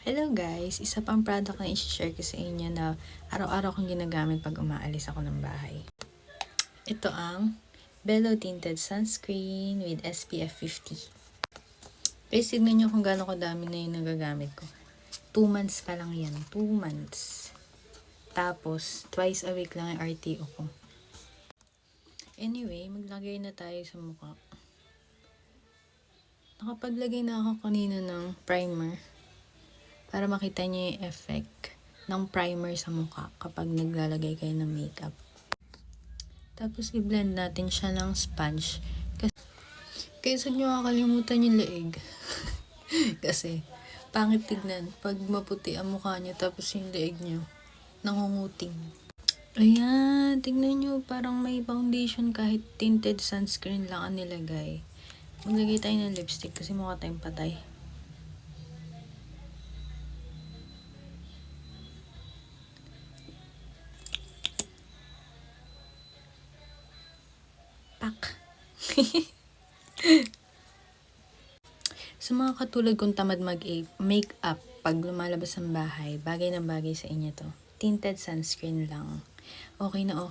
Hello guys! Isa pang product na i-share ko sa inyo na araw-araw kong ginagamit pag umaalis ako ng bahay. Ito ang Bello Tinted Sunscreen with SPF 50. Guys, tignan nyo kung gaano kadami na yung nagagamit ko. 2 months pa lang yan. 2 months. Tapos, twice a week lang yung RTO ko. Anyway, maglagay na tayo sa mukha. Nakapaglagay na ako kanina ng primer para makita niyo yung effect ng primer sa mukha kapag naglalagay kayo ng makeup. Tapos i-blend natin siya ng sponge. Kasi nyo kakalimutan yung leeg. Kasi pangit tignan pag maputi ang mukha nyo tapos yung leeg nyo nangunguting. Ayan, tignan nyo parang may foundation kahit tinted sunscreen lang ang nilagay. Maglagay tayo ng lipstick kasi mukha tayong patay. Pak! Sa mga katulad kong tamad mag-makeup pag lumalabas ng bahay, bagay na bagay sa inyo to. Tinted sunscreen lang. Okay na okay.